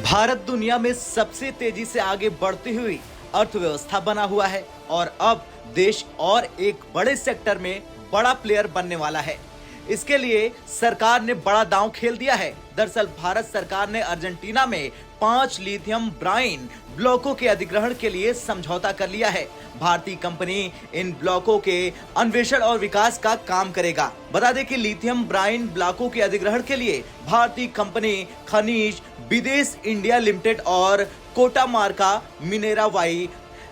भारत दुनिया में सबसे तेजी से आगे बढ़ती हुई अर्थव्यवस्था बना हुआ है और अब देश और एक बड़े सेक्टर में बड़ा प्लेयर बनने वाला है। इसके लिए सरकार ने बड़ा दांव खेल दिया है। दरअसल भारत सरकार ने अर्जेंटीना में 5 लिथियम ब्राइन ब्लॉकों के अधिग्रहण के लिए समझौता कर लिया है। भारतीय कंपनी इन ब्लॉकों के अन्वेषण और विकास का काम करेगा। बता दें कि लिथियम ब्राइन ब्लॉकों के अधिग्रहण के लिए भारतीय कंपनी खनिज विदेश इंडिया लिमिटेड और कोटामार्का मिनेरावाई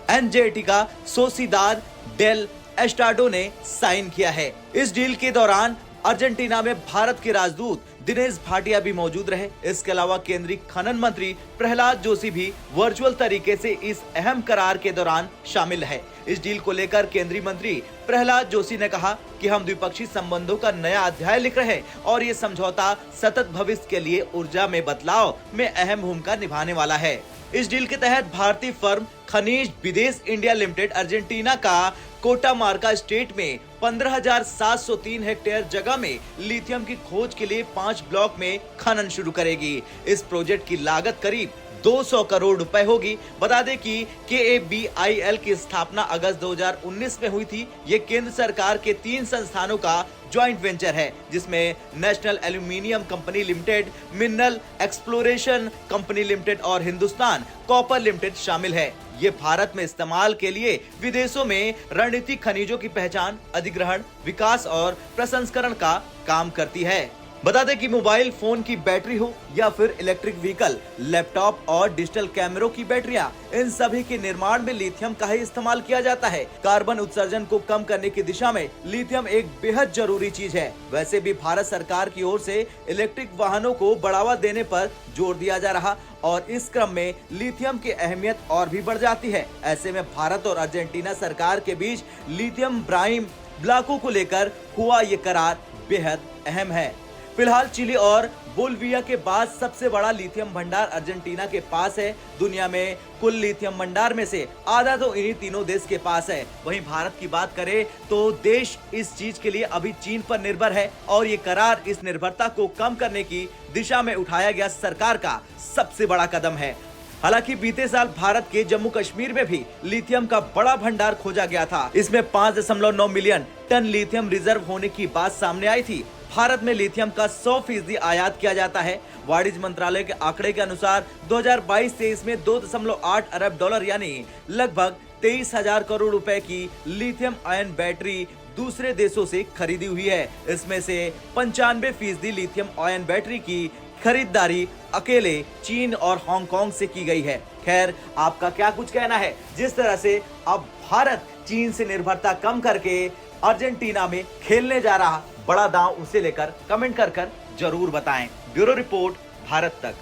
एनजेटिका सोसिदाद डेल एस्टाडो ने साइन किया है। इस डील के दौरान अर्जेंटीना में भारत के राजदूत दिनेश भाटिया भी मौजूद रहे। इसके अलावा केंद्रीय खनन मंत्री प्रहलाद जोशी भी वर्चुअल तरीके से इस अहम करार के दौरान शामिल है। इस डील को लेकर केंद्रीय मंत्री प्रहलाद जोशी ने कहा कि हम द्विपक्षीय संबंधों का नया अध्याय लिख रहे हैं और ये समझौता सतत भविष्य के लिए ऊर्जा में बदलाव में अहम भूमिका निभाने वाला है। इस डील के तहत भारतीय फर्म खनिज विदेश इंडिया लिमिटेड अर्जेंटीना का कोटामार्का स्टेट में 15,703 हेक्टेयर जगह में लिथियम की खोज के लिए 5 ब्लॉक में खनन शुरू करेगी। इस प्रोजेक्ट की लागत करीब 200 करोड़ रुपए होगी। बता दें कि KABIL की स्थापना अगस्त 2019 में हुई थी। ये केंद्र सरकार के 3 संस्थानों का ज्वाइंट वेंचर है, जिसमें national aluminium company limited, mineral exploration company limited और हिंदुस्तान कॉपर लिमिटेड शामिल है। ये भारत में इस्तेमाल के लिए विदेशों में रणनीतिक खनिजों की पहचान, अधिग्रहण, विकास और प्रसंस्करण का काम करती है। बता दें कि मोबाइल फोन की बैटरी हो या फिर इलेक्ट्रिक व्हीकल, लैपटॉप और डिजिटल कैमरों की बैटरियां, इन सभी के निर्माण में लिथियम का ही इस्तेमाल किया जाता है। कार्बन उत्सर्जन को कम करने की दिशा में लिथियम एक बेहद जरूरी चीज है। वैसे भी भारत सरकार की ओर से इलेक्ट्रिक वाहनों को बढ़ावा देने पर जोर दिया जा रहा और इस क्रम में लिथियम की अहमियत और भी बढ़ जाती है। ऐसे में भारत और अर्जेंटीना सरकार के बीच लिथियम ब्राइन ब्लॉकों को लेकर हुआ ये करार बेहद अहम है। फिलहाल चिली और बोलिविया के बाद सबसे बड़ा लिथियम भंडार अर्जेंटीना के पास है। दुनिया में कुल लिथियम भंडार में से आधा तो इन्हीं तीनों देश के पास है। वहीं भारत की बात करें तो देश इस चीज के लिए अभी चीन पर निर्भर है और ये करार इस निर्भरता को कम करने की दिशा में उठाया गया सरकार का सबसे बड़ा कदम है। हालांकि बीते साल भारत के जम्मू कश्मीर में भी लिथियम का बड़ा भंडार खोजा गया था। इसमें 5.9 मिलियन टन लिथियम रिजर्व होने की बात सामने आई थी। भारत में लिथियम का 100% आयात किया जाता है। वाणिज्य मंत्रालय के आंकड़े के अनुसार 2022-23 में 2.8 अरब डॉलर यानी लगभग 23,000 करोड़ रुपए की लिथियम आयन बैटरी दूसरे देशों से खरीदी हुई है। इसमें से 95% लिथियम आयन बैटरी की खरीदारी अकेले चीन और हांगकांग से की गई है। खैर, आपका क्या कुछ कहना है? जिस तरह से अब भारत चीन से निर्भरता कम करके अर्जेंटीना में खेलने जा रहा बड़ा दांव, उसे लेकर कमेंट कर जरूर बताएं। ब्यूरो रिपोर्ट, भारत तक।